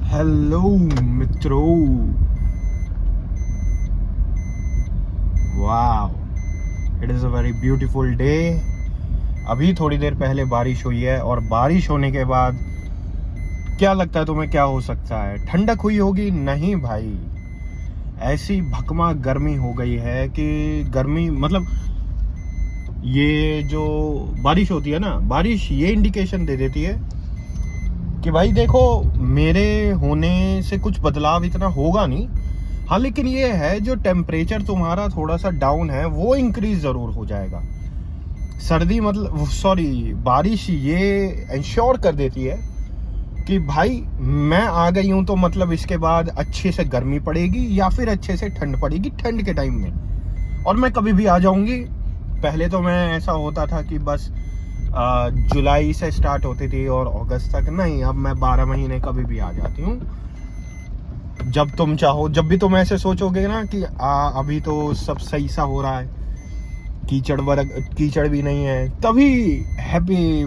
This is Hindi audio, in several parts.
हेलो मित्रों, wow, it is a very beautiful day. अभी थोड़ी देर पहले बारिश हुई है और बारिश होने के बाद क्या लगता है तुम्हें क्या हो सकता है? ठंडक हुई होगी? नहीं भाई, ऐसी भकमा गर्मी हो गई है कि गर्मी मतलब ये जो बारिश होती है ना, बारिश ये इंडिकेशन दे देती है कि भाई देखो, मेरे होने से कुछ बदलाव इतना होगा नहीं। हाँ, लेकिन ये है जो टेम्परेचर तुम्हारा थोड़ा सा डाउन है वो इंक्रीज जरूर हो जाएगा। सर्दी मतलब सॉरी, बारिश ये इंश्योर कर देती है कि भाई मैं आ गई हूं, तो मतलब इसके बाद अच्छे से गर्मी पड़ेगी या फिर अच्छे से ठंड पड़ेगी ठंड के टाइम में, और मैं कभी भी आ जाऊंगी। पहले तो मैं ऐसा होता था कि बस जुलाई से स्टार्ट होती थी और अगस्त तक। नहीं, अब मैं 12 महीने कभी भी आ जाती हूँ जब तुम चाहो। जब भी तुम ऐसे सोचोगे ना कि अभी तो सब सही सा हो रहा है, कीचड़ भी नहीं है, तभी हैप्पी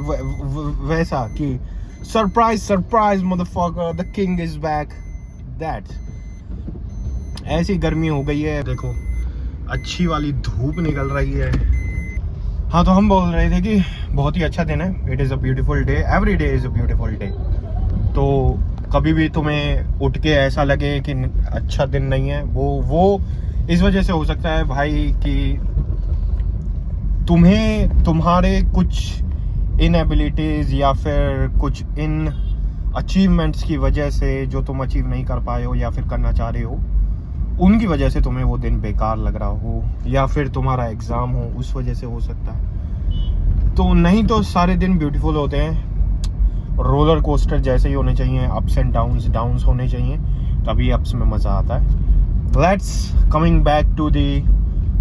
वैसा कि surprise surprise motherfucker, the king is back. That's ऐसी गर्मी हो गई है। देखो, अच्छी वाली धूप निकल रही है। हाँ, तो हम बोल रहे थे कि बहुत ही अच्छा दिन है। It is a beautiful day, every day is a beautiful day. तो कभी भी तुम्हें उठ के ऐसा लगे कि अच्छा दिन नहीं है, वो इस वजह से हो सकता है भाई कि तुम्हें तुम्हारे कुछ इनएबिलिटीज़ या फिर कुछ इन अचीवमेंट्स की वजह से जो तुम अचीव नहीं कर पाए हो या फिर करना चाह रहे हो, उनकी वजह से तुम्हें वो दिन बेकार लग रहा हो, या फिर तुम्हारा एग्ज़ाम हो उस वजह से हो सकता है। तो नहीं तो सारे दिन ब्यूटीफुल होते हैं, रोलर कोस्टर जैसे ही होने चाहिए, अप्स एंड डाउन्स होने चाहिए, तभी अप्स में मज़ा आता है। Let's coming back to the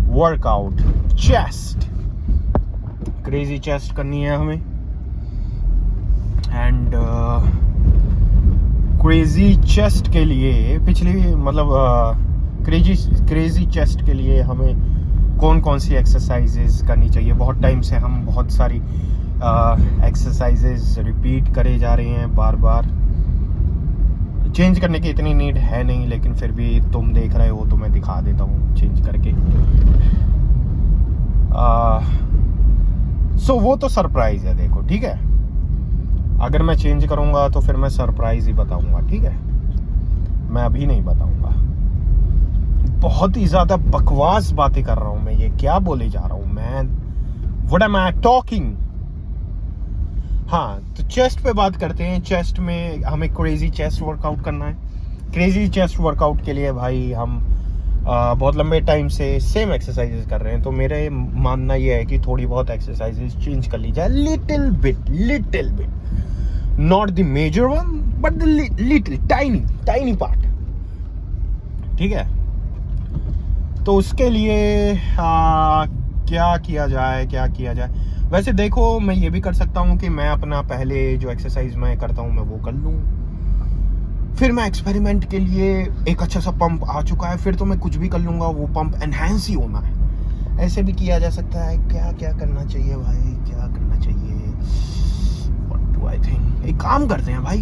workout. Chest, crazy chest करनी है हमें, एंड क्रेजी चेस्ट के लिए पिछली मतलब क्रेजी चेस्ट के लिए हमें कौन कौन सी एक्सरसाइजेज करनी चाहिए? बहुत टाइम से हम बहुत सारी एक्सरसाइजेज रिपीट करे जा रहे हैं बार बार। चेंज करने की इतनी नीड है नहीं, लेकिन फिर भी तुम देख रहे हो तो मैं दिखा देता हूँ चेंज करके। सो वो तो सरप्राइज है, देखो, ठीक है। अगर मैं चेंज करूँगा तो फिर मैं सरप्राइज ही बताऊँगा, ठीक है, मैं अभी नहीं बताऊँगा। बहुत ही ज़्यादा बकवास बातें कर रहा हूँ मैं, ये क्या बोले जा रहा हूँ man, what am I talking. हाँ, तो चेस्ट पे बात करते हैं। चेस्ट में हमें क्रेजी चेस्ट वर्कआउट करना है। क्रेजी चेस्ट वर्कआउट के लिए भाई हम बहुत लंबे टाइम से सेम एक्सरसाइजेस कर रहे हैं, तो मेरे मानना ये है कि थोड़ी बहुत एक्सरसाइजेस चेंज कर ली जाए, little bit, not the major one but the little tiny part, ठीक है। तो उसके लिए क्या किया जाए? वैसे देखो, मैं ये भी कर सकता हूँ कि मैं अपना पहले जो एक्सरसाइज मैं करता हूँ मैं वो कर लूँ, फिर मैं एक्सपेरिमेंट के लिए एक अच्छा सा पंप आ चुका है, फिर तो मैं कुछ भी कर लूँगा, वो पंप एनहांस ही होना है। ऐसे भी किया जा सकता है। क्या करना चाहिए भाई, क्या करना चाहिए? What do I think? एक काम करते हैं भाई,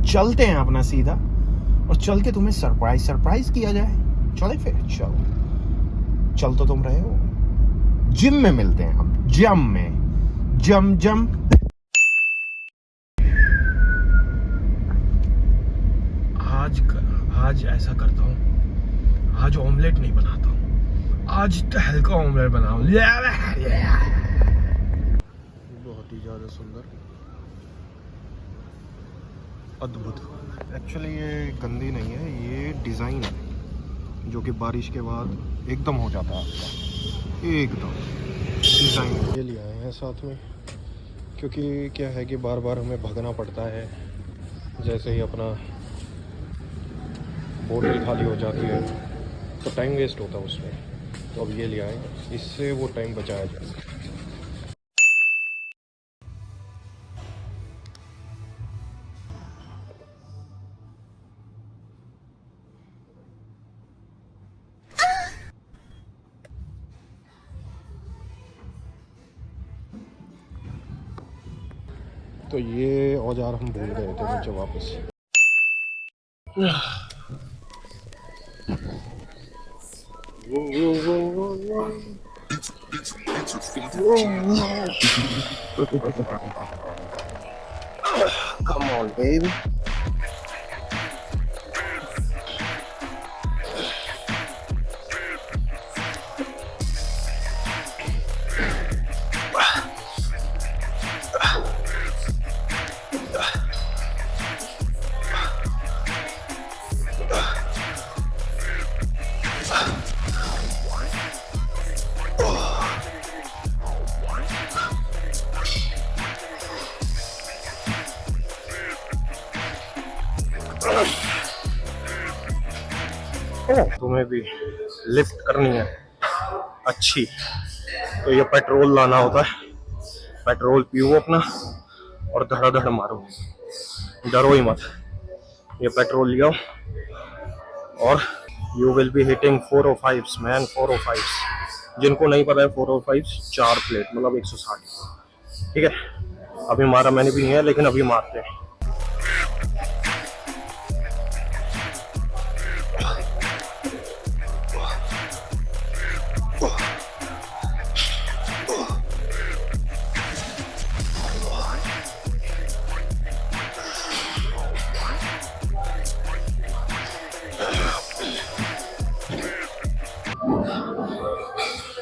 चलते हैं अपना सीधा, और चल के तुम्हें सरप्राइज किया जाए। चले फिर, चल तो तुम रहे हो। जिम में मिलते हैं हम, जम। आज ऐसा करता हूँ, आज ऑमलेट नहीं बनाता हूँ, आज तो हल्का ऑमलेट बनाऊँ। बहुत ही ज़्यादा सुंदर, अद्भुत। एक्चुअली ये गंदी नहीं है, ये डिज़ाइन है जो कि बारिश के बाद एकदम हो जाता है आपका, एकदम डिज़ाइन ये ले आए हैं साथ में, क्योंकि क्या है कि बार बार हमें भगना पड़ता है। जैसे ही अपना बोतल खाली हो जाती है तो टाइम वेस्ट होता है उसमें, तो अब ये ले आए, इससे वो टाइम बचाया जाए। तो ये औजार हम भूल गए थे नीचे वापस। Come on, baby. तुम्हें भी लिफ्ट करनी है अच्छी, तो ये पेट्रोल लाना होता है। पेट्रोल पियो अपना और धड़ाधड़ मारो, डरो ही मत। ये पेट्रोल लियो और you will be hitting 405 man, 405। जिनको नहीं पता है 405 4 प्लेट मतलब 160, ठीक है। अभी मारा मैंने भी नहीं है, लेकिन अभी मारते हैं।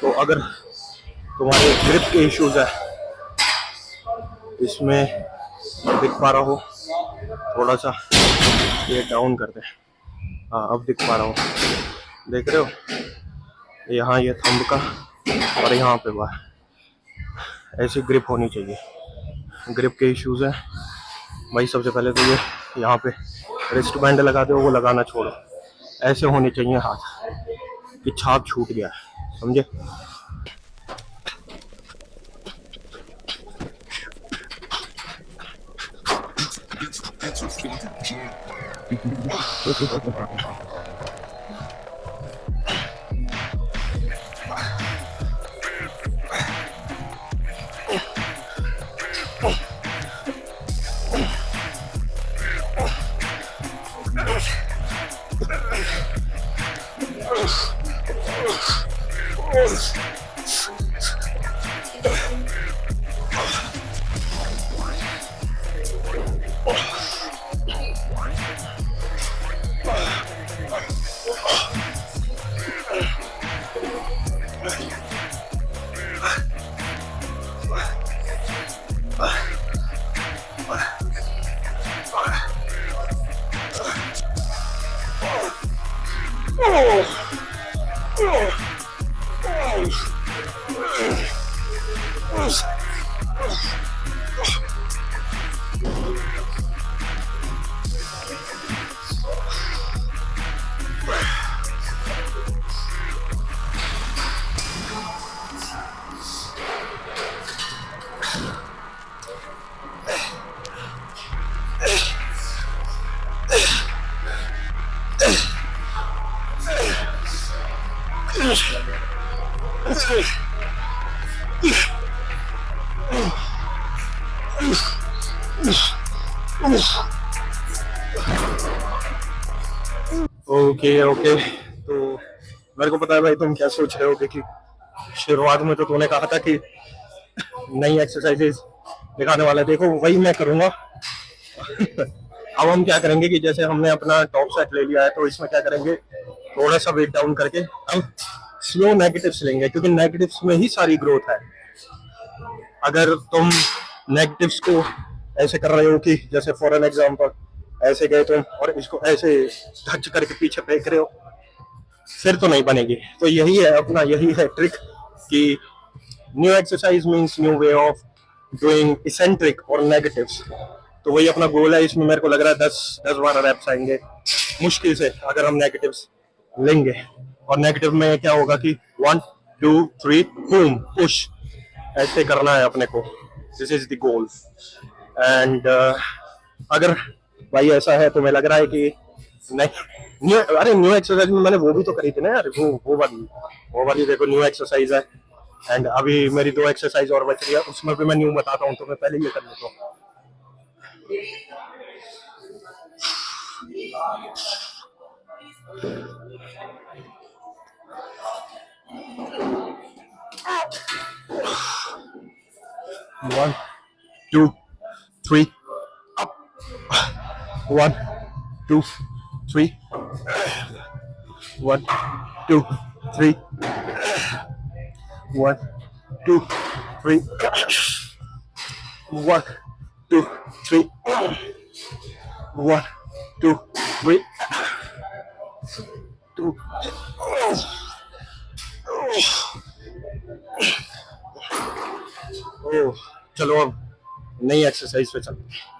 तो अगर तुम्हारे ग्रिप के इश्यूज है, इसमें दिख पा रहा हो थोड़ा सा, ये डाउन कर दे। हाँ अब दिख पा रहा हूँ, देख रहे हो यहाँ ये थंब का और यहाँ पे बाहर ऐसी ग्रिप होनी चाहिए। ग्रिप के इश्यूज हैं भाई, सबसे पहले तो ये यहाँ पे रिस्ट बैंड लगाते हो वो लगाना छोड़ो, ऐसे होने चाहिए हाथ कि छाप छूट गया है, समझे। ओके ओके, तो मेरे को पता है भाई तुम क्या सोच रहे हो कि शुरुआत में तो तूने कहा था कि नई एक्सरसाइजेस दिखाने वाला है, देखो वही मैं करूंगा। अब हम क्या करेंगे कि जैसे हमने अपना टॉप सेट ले लिया है, तो इसमें क्या करेंगे, थोड़ा सा वेट डाउन करके हम स्लो नेगेटिव्स लेंगे, क्योंकि नेगेटिव्स में ही सारी ग्रोथ है। अगर तुम नेगेटिव्स को ऐसे कर रहे हो कि जैसे फॉर एन एग्जांपल ऐसे गए तुम और इसको ऐसे धच करके पीछे फेंक रहे हो, फिर तो नहीं बनेगी। तो यही है अपना, यही है ट्रिक कि new exercise means new way of doing eccentric और नेगेटिव्स। तो वही अपना गोल है। इसमें मेरे को लग रहा है 10-12 रैप्स आएंगे मुश्किल से अगर हम नेगेटिव्स लेंगे। और नेगेटिव में क्या होगा कि 1 2 3 बूम पुश, ऐसे करना है अपने को। This is the goal. And अगर भाई ऐसा है तो मैं लग रहा है कि नहीं न्यू, अरे न्यू एक्सरसाइज में मैंने वो भी तो करी थी ना यार, वो वाली देखो न्यू एक्सरसाइज है। एंड अभी मेरी 2 एक्सरसाइज और बच रही है, उसमें भी मैं न्यू बताता हूँ, तो मैं पहले ये कर लेता हूँ। 1 2 3 up, 1 2 3, 1 2 3, 1 2 3, 1 2 3, 1 2 3, 2। ओह, चलो अब नई एक्सरसाइज पे चलते हैं।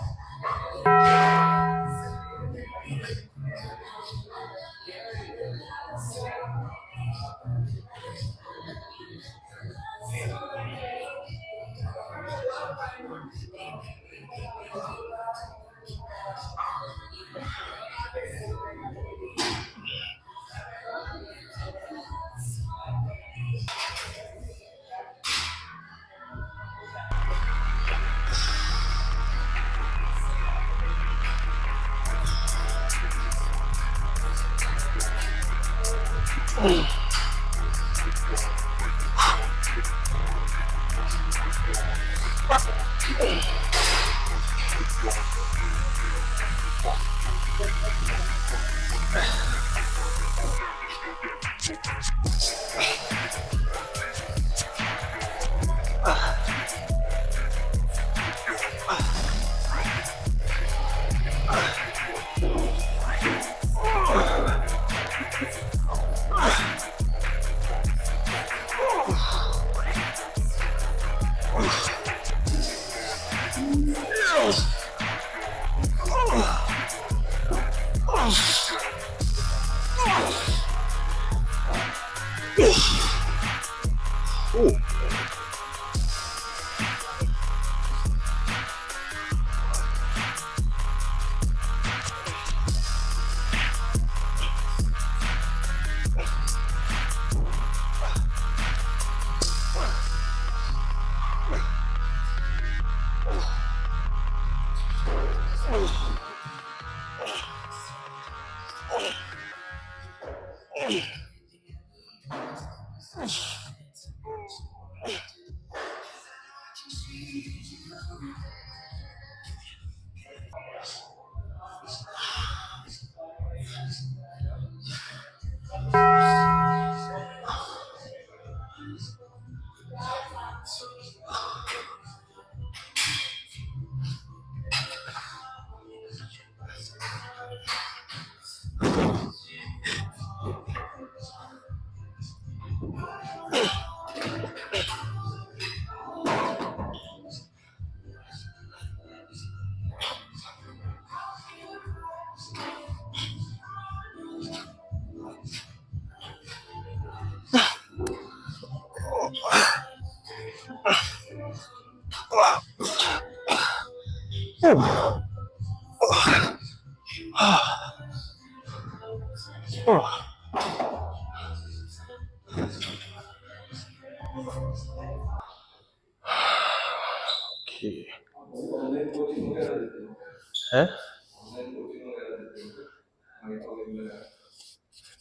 है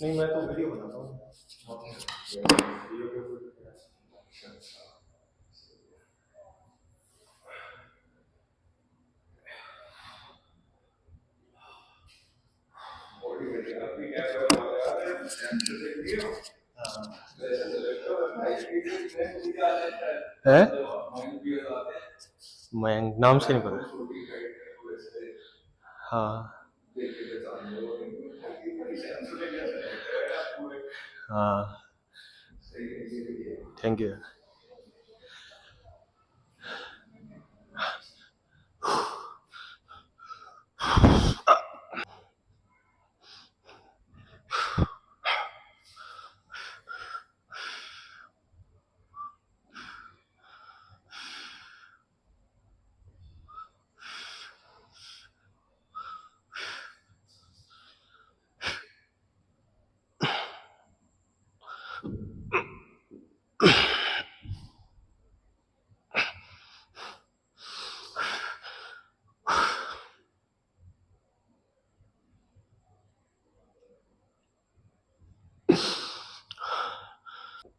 नहीं, मैं तो वीडियो बनाता हूँ। है मैं नाम से नहीं पता। हाँ हाँ, थैंक यू।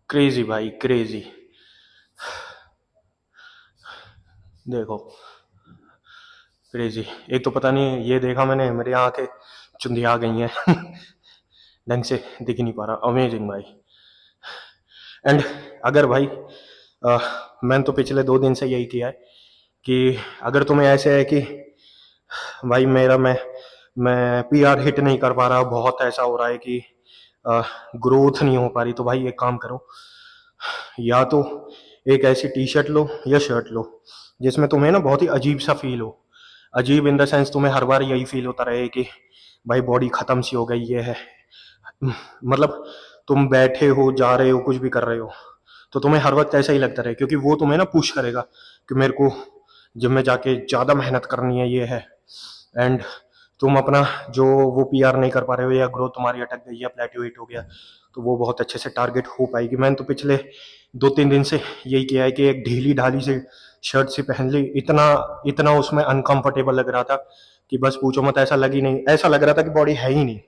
क्रेजी भाई, क्रेजी। देखो, क्रेजी। एक तो पता नहीं ये देखा मैंने, मेरी आंखें चुंधिया गई हैं। ढंग से दिख नहीं पा रहा। अमेजिंग भाई। एंड अगर भाई मैंने तो पिछले 2 दिन से यही किया है कि अगर तुम्हें ऐसे है कि भाई मैं पीआर हिट नहीं कर पा रहा, बहुत ऐसा हो रहा है कि ग्रोथ नहीं हो पा रही, तो भाई एक काम करो, या तो एक ऐसी टी शर्ट लो या शर्ट लो जिसमें तुम्हें ना बहुत ही अजीब सा फील हो। अजीब इन द सेंस तुम्हें हर बार यही फील होता रहे कि भाई बॉडी खत्म सी हो गई, ये है मतलब तुम बैठे हो, जा रहे हो, कुछ भी कर रहे हो, तो तुम्हें हर वक्त ऐसा ही लगता रहे, क्योंकि वो तुम्हें ना पुश करेगा कि मेरे को जिम में जाके ज़्यादा मेहनत करनी है, ये है। एंड तुम अपना जो वो पीआर नहीं कर पा रहे हो या ग्रोथ तुम्हारी अटक गई या प्लेट्यू हिट हो गया, तो वो बहुत अच्छे से टारगेट हो पाएगी। मैंने तो पिछले 2-3 दिन से यही किया है कि एक ढीली ढाली से शर्ट से पहन ली, इतना इतना उसमें अनकंफर्टेबल लग रहा था कि बस पूछो मत। ऐसा लग ही नहीं, ऐसा लग रहा था कि बॉडी है ही नहीं,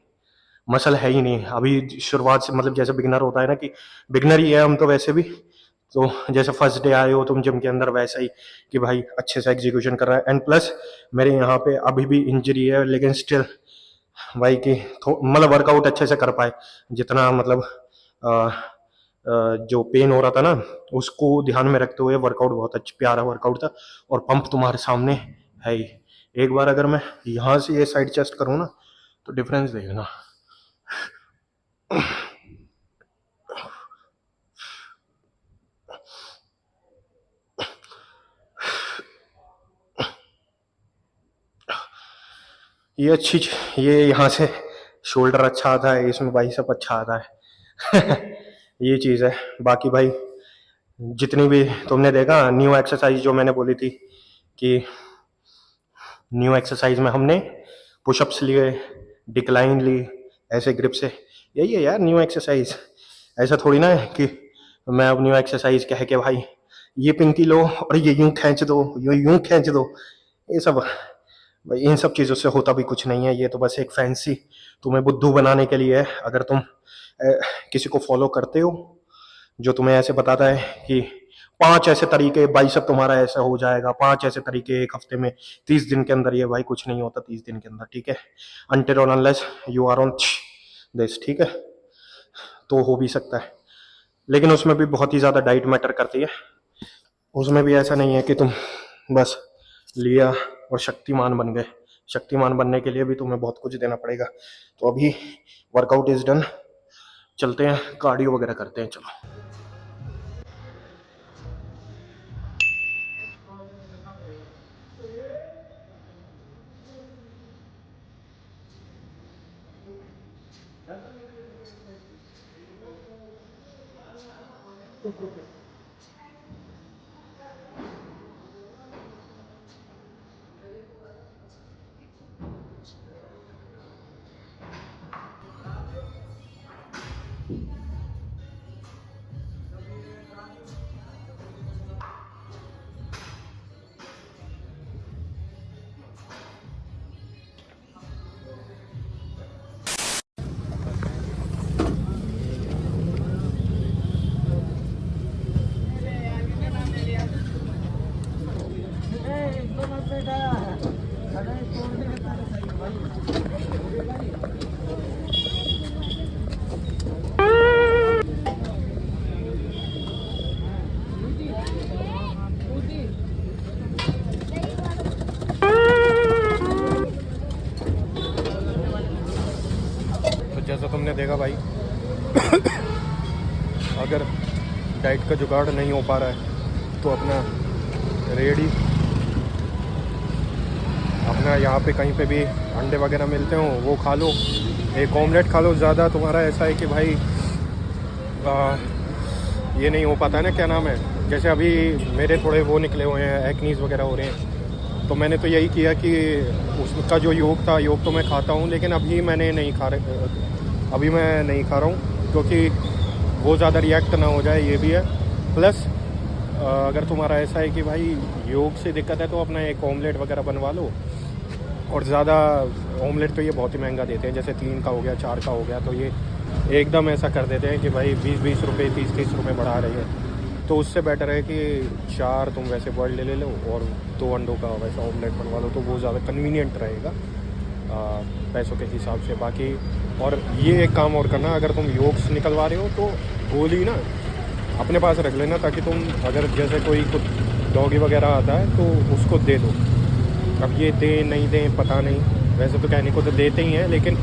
मसल है ही नहीं। अभी शुरुआत से, मतलब जैसे बिगनर होता है ना, कि बिगनर ही है हम तो वैसे भी, तो जैसे फर्स्ट डे आए हो तुम जिम के अंदर, वैसा ही कि भाई अच्छे से एग्जीक्यूशन कर रहा है। एंड प्लस मेरे यहाँ पे अभी भी इंजरी है, लेकिन स्टिल भाई कि मतलब वर्कआउट अच्छे से कर पाए, जितना मतलब जो पेन हो रहा था ना, उसको ध्यान में रखते हुए वर्कआउट बहुत अच्छा प्यारा वर्कआउट था। और पंप तुम्हारे सामने है ही। एक बार अगर मैं यहाँ से ये साइड चेस्ट करूँ ना, तो डिफरेंस देखना। ये अच्छी, ये यहाँ से शोल्डर अच्छा आता है, इसमें बाइसेप अच्छा आता है। ये चीज़ है। बाकी भाई जितनी भी तुमने देखा न्यू एक्सरसाइज जो मैंने बोली थी कि न्यू एक्सरसाइज में हमने पुशअप्स लिए, डिक्लाइन ली, ऐसे ग्रिप से, यही है यार न्यू एक्सरसाइज। ऐसा थोड़ी ना है कि मैं अब न्यू एक्सरसाइज कह के भाई ये पिंकी लो और ये यूं खींच दो, ये यूं खींच दो, ये सब भाई इन सब चीज़ों से होता भी कुछ नहीं है। ये तो बस एक फैंसी तुम्हें बुद्धू बनाने के लिए है। अगर तुम किसी को फॉलो करते हो जो तुम्हें ऐसे बताता है कि 5 ऐसे तरीके, बाइसेप तुम्हारा ऐसा हो जाएगा, 5 ऐसे तरीके एक हफ्ते में, 30 दिन के अंदर, ये भाई कुछ नहीं होता 30 दिन के अंदर, ठीक है। अनटिल और unless you are on this, ठीक है, तो हो भी सकता है। लेकिन उसमें भी बहुत ही ज़्यादा डाइट मैटर करती है। उसमें भी ऐसा नहीं है कि तुम बस लिया और शक्तिमान बन गए। शक्तिमान बनने के लिए भी तुम्हें बहुत कुछ देना पड़ेगा। तो अभी वर्कआउट इज डन, चलते हैं कार्डियो वगैरह करते हैं, चलो। तुमने देखा भाई अगर डाइट का जुगाड़ नहीं हो पा रहा है तो अपना रेडी अपना यहाँ पे कहीं पे भी अंडे वगैरह मिलते हो वो खा लो, एक ऑमलेट खा लो। ज़्यादा तुम्हारा ऐसा है कि भाई ये नहीं हो पाता है ना, क्या नाम है, जैसे अभी मेरे थोड़े वो निकले हुए हैं, एक्नीज वगैरह हो रहे हैं, तो मैंने तो यही किया कि उसका जो योग था, योग तो मैं खाता हूँ लेकिन अभी मैं नहीं खा रहा हूँ क्योंकि वो ज़्यादा रिएक्ट ना हो जाए, ये भी है। प्लस अगर तुम्हारा ऐसा है कि भाई योग से दिक्कत है तो अपना एक ऑमलेट वगैरह बनवा लो। और ज़्यादा ऑमलेट तो ये बहुत ही महंगा देते हैं, जैसे 3 का हो गया, 4 का हो गया, तो ये एकदम ऐसा कर देते हैं कि भाई 20-20 रुपये 30-30 रुपये बढ़ा रही है। तो उससे बेटर है कि 4 तुम वैसे बॉइल्ड ले लो और 2 अंडों का वैसा ऑमलेट बनवा लो, तो वो ज़्यादा कन्वीनियंट रहेगा पैसों के हिसाब से। बाकी और ये एक काम और करना, अगर तुम योग्स निकलवा रहे हो तो गोली ना अपने पास रख लेना, ताकि तुम अगर जैसे कोई डॉगी वगैरह आता है तो उसको दे दो। अब ये दें नहीं दें पता नहीं, वैसे तो कहने को तो देते ही हैं, लेकिन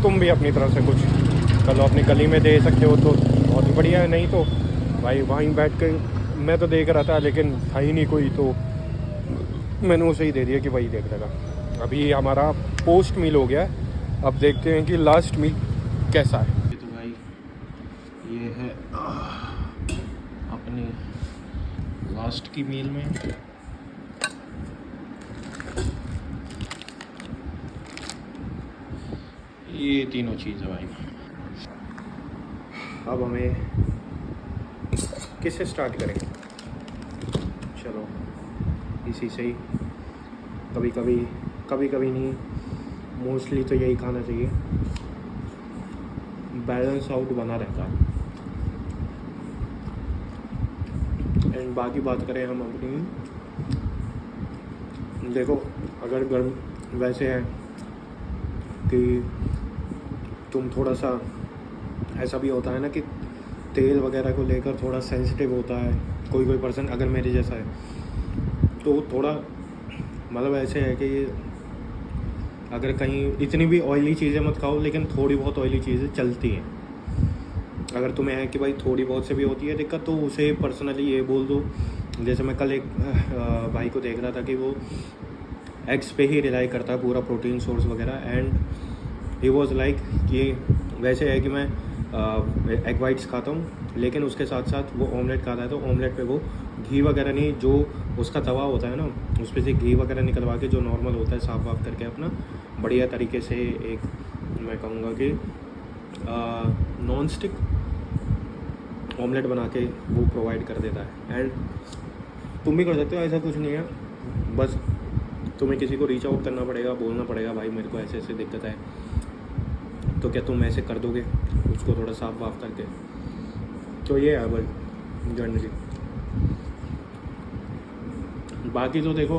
तुम भी अपनी तरफ से कुछ चलो अपनी गली में दे सकते हो तो बहुत ही बढ़िया है। नहीं तो भाई वहीं बैठ के मैं तो देख रहा था लेकिन था ही नहीं कोई, तो मैंने उसे ही दे दिया कि वही देख लेगा। अभी हमारा पोस्ट मील हो गया है, अब देखते हैं कि लास्ट मील कैसा है। तो भाई ये है अपनी लास्ट की मील में ये तीनों चीज़ है भाई। अब हमें किससे स्टार्ट करें? चलो इसी से ही, कभी कभी नहीं, मोस्टली तो यही खाना चाहिए, बैलेंस आउट बना रहता है। एंड बाकी बात करें हम अपनी, देखो अगर गर्म वैसे है कि तुम थोड़ा सा ऐसा भी होता है ना कि तेल वगैरह को लेकर थोड़ा सेंसिटिव होता है कोई पर्सन, अगर मेरे जैसा है तो थोड़ा मतलब ऐसे है कि अगर कहीं इतनी भी ऑयली चीज़ें मत खाओ, लेकिन थोड़ी बहुत ऑयली चीज़ें चलती हैं। अगर तुम्हें है कि भाई थोड़ी बहुत से भी होती है दिक्कत, तो उसे पर्सनली ये बोल दो। जैसे मैं कल एक भाई को देख रहा था कि वो एग्स पे ही रिलाई करता है पूरा प्रोटीन सोर्स वगैरह, एंड ही वॉज लाइक कि वैसे है कि मैं एग वाइट्स खाता हूँ लेकिन उसके साथ साथ वो ऑमलेट खाता है, तो ऑमलेट पे वो घी वगैरह नहीं, जो उसका तवा होता है ना उस पर से घी वगैरह निकलवा के जो नॉर्मल होता है साफ वाफ करके अपना बढ़िया तरीके से एक मैं कहूँगा कि नॉन स्टिक ऑमलेट बना के वो प्रोवाइड कर देता है। एंड तुम भी कर सकते हो, ऐसा कुछ नहीं है, बस तुम्हें किसी को रीच आउट करना पड़ेगा, बोलना पड़ेगा भाई मेरे को ऐसे ऐसे दिक्कत है, तो क्या तुम ऐसे कर दोगे उसको थोड़ा साफ वाफ करके। तो ये है भाई जनरली। बाकी तो देखो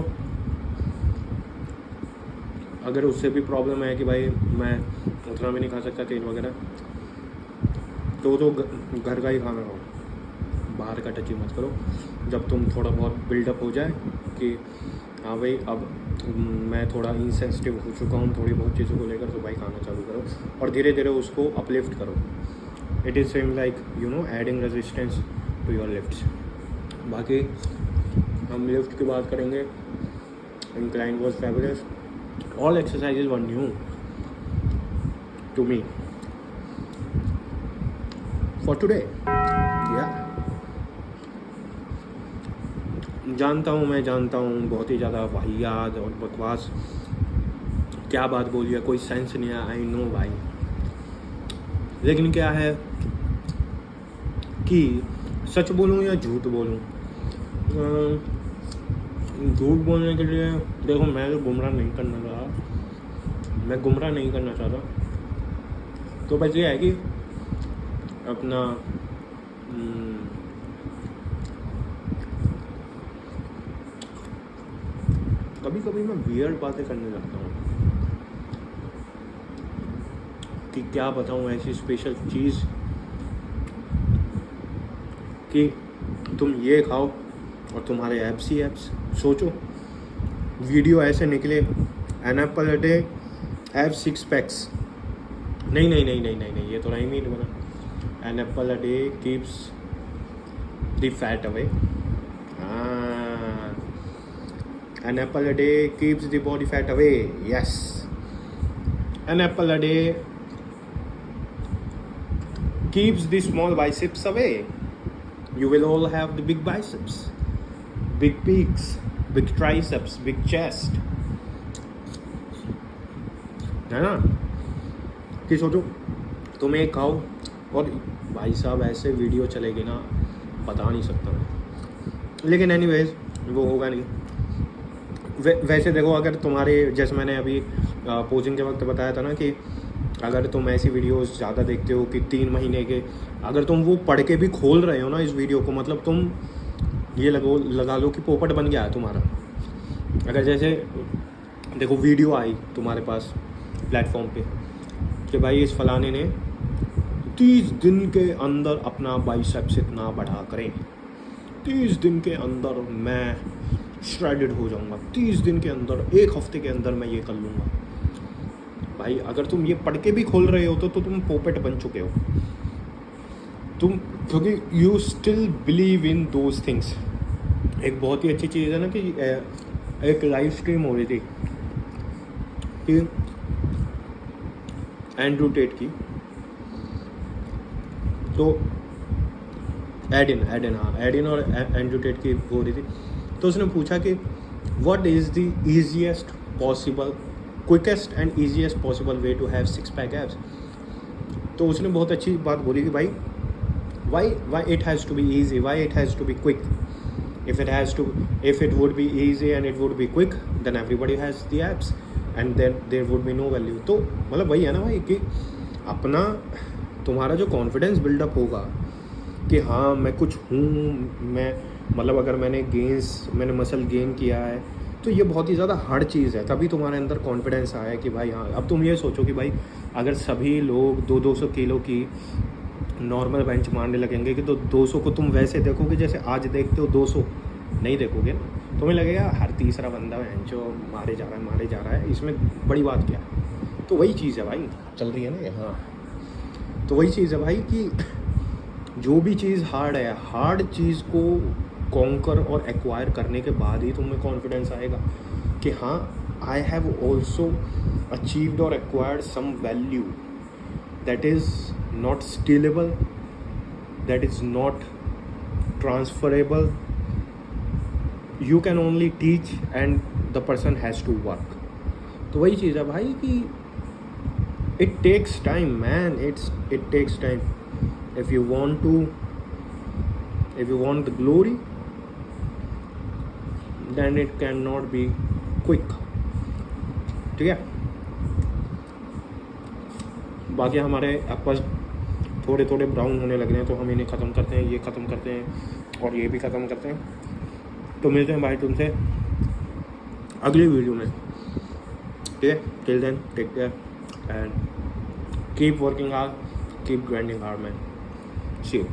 अगर उससे भी प्रॉब्लम है कि भाई मैं उतना भी नहीं खा सकता तेल वगैरह, तो घर का ही खाना खाओ, बाहर का टच ही मत करो। जब तुम थोड़ा बहुत बिल्डअप हो जाए कि हाँ भाई अब मैं थोड़ा इंसेंसिटिव हो चुका हूँ थोड़ी बहुत चीज़ों को लेकर, तो भाई खाना चालू करो और धीरे धीरे उसको अपलिफ्ट करो। It is same like you know adding resistance to your lifts. बाकी हम लिफ्ट की बात करेंगे। Incline was fabulous, all exercises were new to me for today. या जानता हूँ बहुत ही ज़्यादा वाहियात और बकवास क्या बात बोली है, कोई सेंस नहीं है, आई नो भाई। लेकिन क्या है कि सच बोलूँ या झूठ बोलूँ, झूठ बोलने के लिए देखो मैं तो गुमराह नहीं करना चाहता, तो बस ये है कि अपना कभी कभी मैं वियर्ड बातें करने लगता हूँ कि क्या बताऊँ ऐसी स्पेशल चीज़ कि तुम ये खाओ और तुम्हारे एब्स ही एब्स। सोचो वीडियो ऐसे निकले, an apple a day have 6 packs, नहीं नहीं नहीं नहीं नहीं नहीं, ये तो नहीं मीट बना। An apple a day keeps the fat away. हाँ, an apple a day keeps the body fat away. Yes, an apple a day keeps the small biceps away. You will all have the big biceps, big peaks, big triceps, big chest. है ना? कि सोचो तुम एक खाओ और भाई साहब ऐसे वीडियो चलेगी ना, बता नहीं सकता मैं। लेकिन एनीवेज वो होगा नहीं। वैसे देखो, अगर तुम्हारे जैसे मैंने अभी पोजिंग के वक्त बताया था ना कि अगर तुम ऐसी वीडियोस ज़्यादा देखते हो कि 3 महीने के, अगर तुम वो पढ़ के भी खोल रहे हो ना इस वीडियो को, मतलब तुम ये लगा लो कि पोपट बन गया है तुम्हारा। अगर जैसे देखो वीडियो आई तुम्हारे पास प्लेटफॉर्म पे कि भाई इस फलाने ने 30 दिन के अंदर अपना बाइसेप्स इतना बढ़ा करें, 30 दिन के अंदर मैं श्रेडेड हो जाऊंगा, 30 दिन के अंदर, 1 हफ्ते के अंदर मैं ये कर लूँगा। भाई अगर तुम ये पढ़ के भी खोल रहे हो तो तुम पोपेट बन चुके हो तुम, क्योंकि you still believe in those things. एक बहुत ही अच्छी चीज़ है ना कि एक लाइव स्ट्रीम हो रही थी कि एंड्रू टेट की, तो एडिन और एंड्रू टेट की हो रही थी। तो उसने पूछा कि what is the easiest possible, quickest and easiest possible way to have 6 pack abs. तो उसने बहुत अच्छी बात बोली कि भाई why it has to be easy, why it has to be quick. If it would be easy and it would be quick, then everybody has the abs and then there would be no value. तो मतलब वही है ना भाई कि अपना तुम्हारा जो कॉन्फिडेंस बिल्डअप होगा कि हाँ मैं कुछ हूँ, मैं मतलब अगर मैंने मसल गेन किया है, तो ये बहुत ही ज़्यादा हार्ड चीज़ है। तभी तुम्हारे अंदर कॉन्फिडेंस आया कि भाई हाँ। अब तुम ये सोचो कि भाई अगर सभी लोग 200 किलो की नॉर्मल बेंच मारने लगेंगे कि तो 200 को तुम वैसे देखोगे जैसे आज देखते हो 200 नहीं देखोगे ना, तुम्हें लगेगा हर तीसरा बंदा है जो मारे जा रहा है, इसमें बड़ी बात क्या है। तो वही चीज़ है भाई, चल रही है ना ये। हाँ, तो वही चीज़ है भाई कि जो भी चीज़ हार्ड है, हार्ड चीज़ को कॉन्कर और एक्वायर करने के बाद ही तुम्हें कॉन्फिडेंस आएगा कि हाँ आई हैव ऑल्सो अचीव्ड और acquired some value that is not stealable, that is not transferable. You can only teach and the person has to work. तो वही चीज़ है भाई कि it takes time man, it takes time. If you want the glory, then it cannot be quick. ठीक है, बाकी हमारे एप्पल थोड़े थोड़े ब्राउन होने लग रहे हैं तो हम इन्हें ख़त्म करते हैं, ये ख़त्म करते हैं और ये भी ख़त्म करते हैं। तो मिलते हैं भाई तुमसे अगली वीडियो में, ठीक है। Till then take care and keep working hard, keep grinding hard man. See you.